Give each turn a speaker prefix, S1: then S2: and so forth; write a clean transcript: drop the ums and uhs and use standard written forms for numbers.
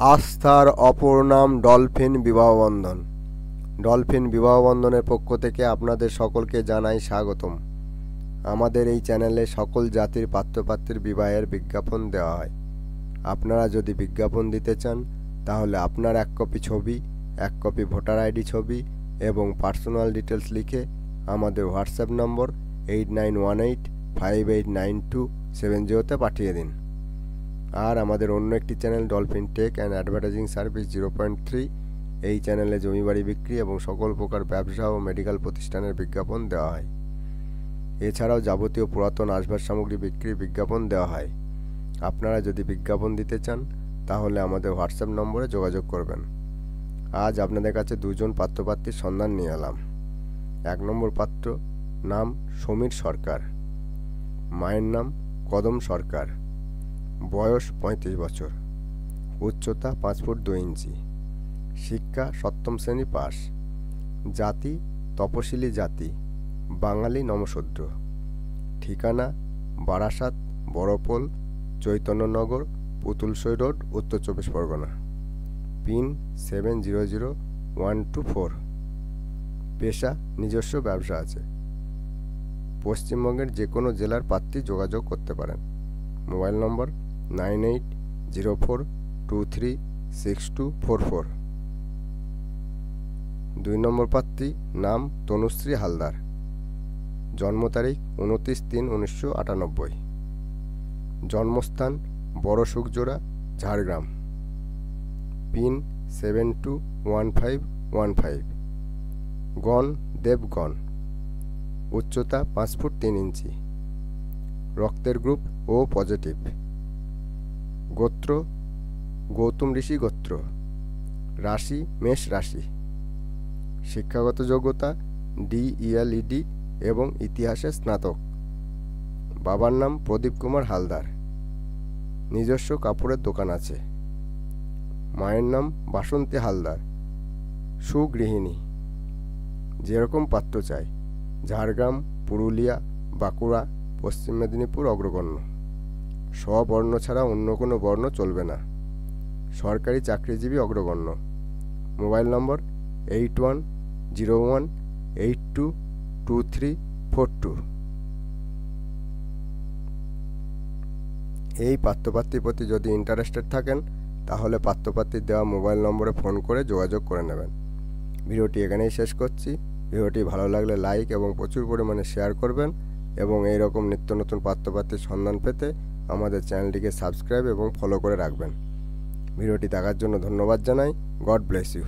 S1: আস্থার অপর নাম ডলফিন বিবাহবন্ধন। ডলফিন বিবাহবন্ধনের পক্ষ থেকে আপনাদের সকলকে জানাই স্বাগতম। আমাদের এই চ্যানেলে সকল জাতির পাত্রপাত্রীর বিবাহের বিজ্ঞাপন দেওয়া হয়। আপনারা যদি বিজ্ঞাপন দিতে চান তাহলে আপনার 1 কপি ছবি, 1 কপি ভোটার আইডি ছবি এবং পার্সোনাল ডিটেলস লিখে আমাদের হোয়াটসঅ্যাপ নম্বর 8918589270 পাঠিয়ে দিন। আর আমাদের অন্য একটি channel Dolphin Tech and Advertising Service 0.3, এই চ্যানেলে জমি বাড়ি বিক্রি এবং সকল প্রকার ব্যবসা ও মেডিকেল প্রতিষ্ঠানের বিজ্ঞাপন দেওয়া হয়। এছাড়াও যাবতীয় পুরাতন আসবাব সামগ্রী বিক্রির বিজ্ঞাপন দেওয়া হয়। আপনারা যদি বিজ্ঞাপন দিতে চান তাহলে আমাদের হোয়াটসঅ্যাপ নম্বরে যোগাযোগ করবেন। আজ আপনাদের কাছে 2 জন পাত্রপাত্রীর সন্ধান নিয়ে এলাম। 1 নম্বর পাত্র, নাম সমীর সরকার, মায়ের নাম কদম সরকার, বয়স 35 বছর, উচ্চতা 5 ফুট 2 ইঞ্চি, শিক্ষা 7ম শ্রেণী পাস, জাতি তপশিলি জাতি, বাঙালি নমশূদ্র, ঠিকানা বারাসাত, বড়পোল, চৈতন্যনগর, পুতুলসই রোড, উত্তর 24 পরগনা, পিন 700124। পেশা নিজস্ব ব্যবসা আছে। পশ্চিমবঙ্গের যে কোনো জেলার প্রার্থী যোগাযোগ করতে পারেন। মোবাইল নম্বর 9804236244। 2 নম্বর প্রার্থী, নাম তনুশ্রী হালদার, জন্ম তারিখ 29/3/1998, জন্মস্থান বড়শুকজোড়া, ঝাড়গ্রাম, পিন 721515, গণ দেবগণ, উচ্চতা 5 ফুট 3 ইঞ্চি, রক্তের গ্রুপ ও পজিটিভ, গোত্র গৌতম ঋষি গোত্র, রাশি মেষ রাশি, শিক্ষাগত যোগ্যতা DELED এবং ইতিহাসে স্নাতক। বাবার নাম প্রদীপ কুমার হালদার, নিজস্ব কাপড়ের দোকান আছে। মায়ের নাম বাসন্তী হালদার, সুগৃহিণী। যেরকম পাত্র চাই, ঝাড়গ্রাম, পুরুলিয়া, বাঁকুড়া, পশ্চিম মেদিনীপুর অগ্রগণ্য। স্ববর্ণ ছাড়া অন্য কোনো বর্ণ চলবে না। সরকারি চাকরিজীবী অগ্রগণ্য। মোবাইল নম্বর 8101822342। এই পাত্রপাত্রীর প্রতি যদি ইন্টারেস্টেড থাকেন তাহলে পাত্রপাত্রীর দেওয়া মোবাইল নম্বরে ফোন করে যোগাযোগ করে নেবেন। ভিডিওটি এখানেই শেষ করছি। ভিডিওটি ভালো লাগলে লাইক এবং প্রচুর পরিমাণে শেয়ার করবেন এবং এই রকম নিত্য নতুন পাত্রপাত্রীর সন্ধান পেতে আমাদের চ্যানেলটিকে সাবস্ক্রাইব এবং ফলো করে রাখবেন। ভিডিওটি দেখার জন্য ধন্যবাদ জানাই। God bless you.